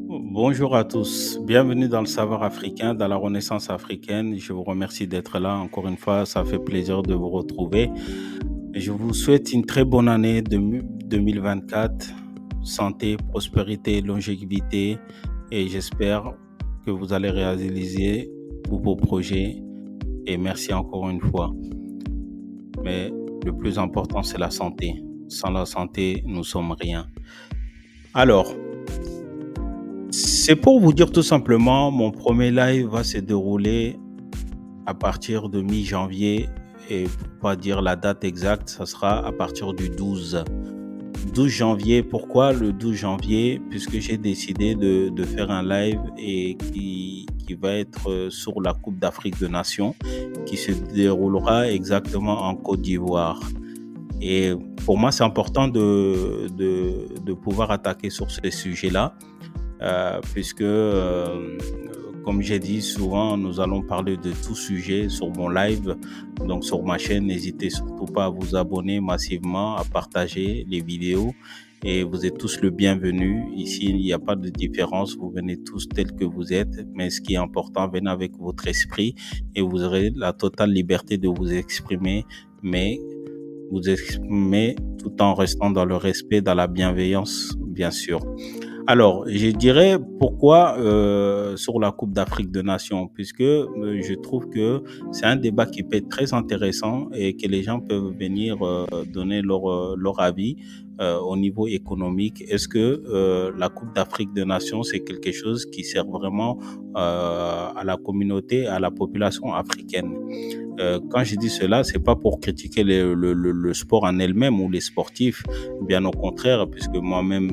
Bonjour à tous, bienvenue dans le savoir africain, dans la Renaissance africaine. Je vous remercie d'être là. Encore une fois, ça fait plaisir de vous retrouver. Je vous souhaite une très bonne année 2024. Santé, prospérité, longévité. Et j'espère que vous allez réaliser tous vos projets. Et merci encore une fois. Mais le plus important, c'est la santé. Sans la santé, nous sommes rien. Alors, c'est pour vous dire tout simplement, mon premier live va se dérouler à partir de mi-janvier et pour pas dire la date exacte, ça sera à partir du 12 janvier. Pourquoi le 12 janvier? Puisque j'ai décidé de faire un live et qui va être sur la Coupe d'Afrique des Nations qui se déroulera exactement en Côte d'Ivoire. Et pour moi, c'est important de pouvoir attaquer sur ces sujets-là. Puisque, comme j'ai dit souvent, nous allons parler de tout sujet sur mon live. Donc, sur ma chaîne, n'hésitez surtout pas à vous abonner massivement, à partager les vidéos. Et vous êtes tous le bienvenu. Ici, il n'y a pas de différence. Vous venez tous tels que vous êtes. Mais ce qui est important, venez avec votre esprit et vous aurez la totale liberté de vous exprimer. Mais vous exprimer tout en restant dans le respect, dans la bienveillance, bien sûr. Alors, je dirais pourquoi sur la Coupe d'Afrique des Nations, puisque je trouve que c'est un débat qui peut être très intéressant et que les gens peuvent venir donner leur avis au niveau économique. Est-ce que la Coupe d'Afrique des Nations, c'est quelque chose qui sert vraiment à la communauté, à la population africaine? Quand je dis cela, c'est pas pour critiquer le sport en elle-même ou les sportifs, bien au contraire, puisque moi-même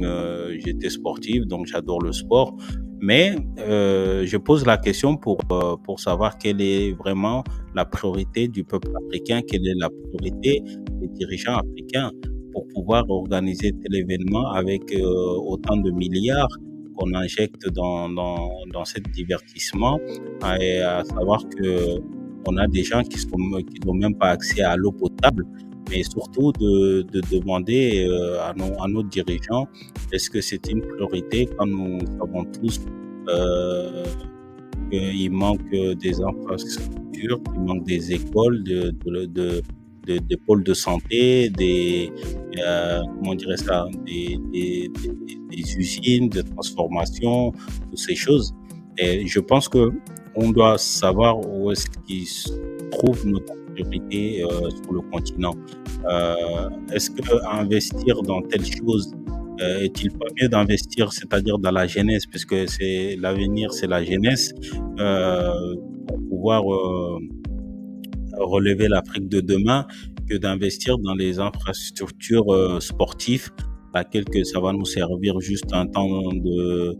j'étais sportif, donc j'adore le sport. Mais je pose la question pour savoir quelle est vraiment la priorité du peuple africain, quelle est la priorité des dirigeants africains pour pouvoir organiser tel événement avec autant de milliards qu'on injecte dans ce divertissement, et à savoir que on a des gens qui n'ont même pas accès à l'eau potable, mais surtout de demander à nos dirigeants, est-ce que c'est une priorité quand nous savons tous euh, qu'il manque des infrastructures, qu'il manque des écoles, des pôles de santé, comment dirais ça, des usines de transformation, toutes ces choses. Et je pense que on doit savoir où est-ce qu'il se trouve notre priorité sur le continent. Est-ce que investir dans telle chose est-il pas mieux d'investir, c'est-à-dire dans la jeunesse, puisque c'est l'avenir, c'est la jeunesse, pour pouvoir relever l'Afrique de demain, que d'investir dans les infrastructures sportives, laquelle que ça va nous servir juste un temps de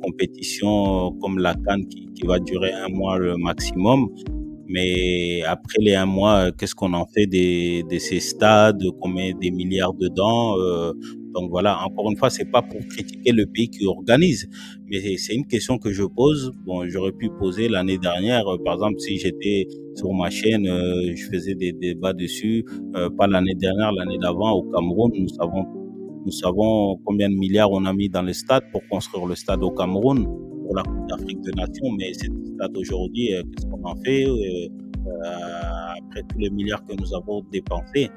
compétition comme la CAN qui va durer un mois le maximum. Mais après les un mois, qu'est-ce qu'on en fait de ces stades, qu'on met des milliards dedans? Donc voilà, encore une fois, c'est pas pour critiquer le pays qui organise, mais c'est une question que je pose. Bon, j'aurais pu poser l'année dernière, par exemple, si j'étais sur ma chaîne, je faisais des débats dessus, pas l'année dernière, l'année d'avant au Cameroun. Nous savons combien de milliards on a mis dans le stade pour construire le stade au Cameroun pour la Coupe d'Afrique des Nations, mais cet stade aujourd'hui, qu'est-ce qu'on en fait après tous les milliards que nous avons dépensés?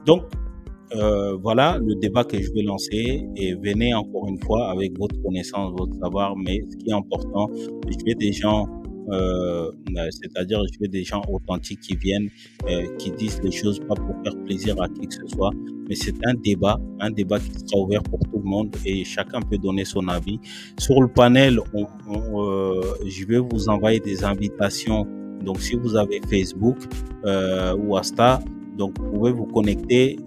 Donc, voilà le débat que je vais lancer et venez encore une fois avec votre connaissance, votre savoir, mais ce qui est important, je veux des gens, c'est-à-dire je veux des gens authentiques qui viennent, qui disent les choses pas pour faire plaisir à qui que ce soit, mais c'est un débat qui sera ouvert pour tout le monde et chacun peut donner son avis. Sur le panel, je vais vous envoyer des invitations. Donc, si vous avez Facebook ou Insta, donc, vous pouvez vous connecter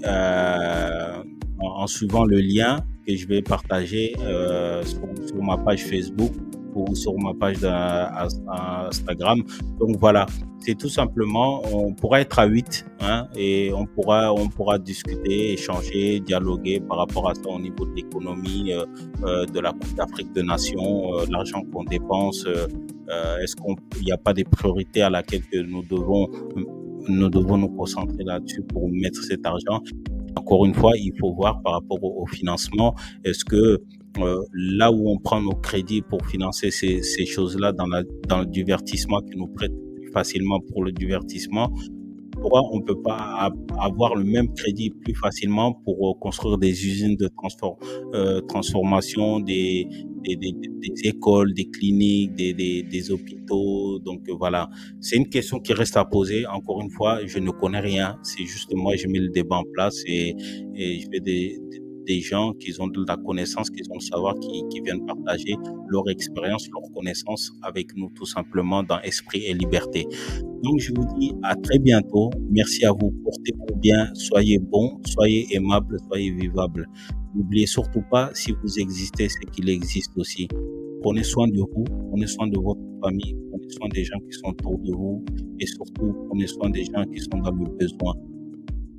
en suivant le lien que je vais partager sur ma page Facebook ou sur ma page Instagram. Donc voilà, c'est tout simplement, on pourra être à 8 hein, et on pourra discuter, échanger, dialoguer par rapport à ça au niveau de l'économie, de la Coupe d'Afrique des Nations, l'argent qu'on dépense. Est-ce qu'il n'y a pas des priorités à laquelle que nous devons nous concentrer là-dessus pour mettre cet argent. Encore une fois, il faut voir par rapport au financement. Est-ce que là où on prend nos crédits pour financer ces choses-là dans le divertissement, qui nous prêtent plus facilement pour le divertissement, pourquoi on ne peut pas avoir le même crédit plus facilement pour construire des usines de transformation, des écoles, des cliniques, des hôpitaux. Donc voilà, c'est une question qui reste à poser. Encore une fois, je ne connais rien. C'est juste moi, je mets le débat en place et je fais des gens qui ont de la connaissance, qui ont le savoir, qui viennent partager leur expérience, leur connaissance avec nous tout simplement dans Esprit et Liberté. Donc, je vous dis à très bientôt. Merci à vous. Portez-vous bien. Soyez bons, soyez aimables, soyez vivables. N'oubliez surtout pas, si vous existez, c'est qu'il existe aussi. Prenez soin de vous, prenez soin de votre famille, prenez soin des gens qui sont autour de vous et surtout, prenez soin des gens qui sont dans le besoin,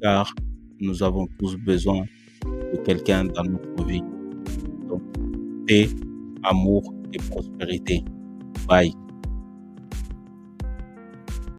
car nous avons tous besoin de quelqu'un dans notre vie. Donc, paix, amour et prospérité. Bye.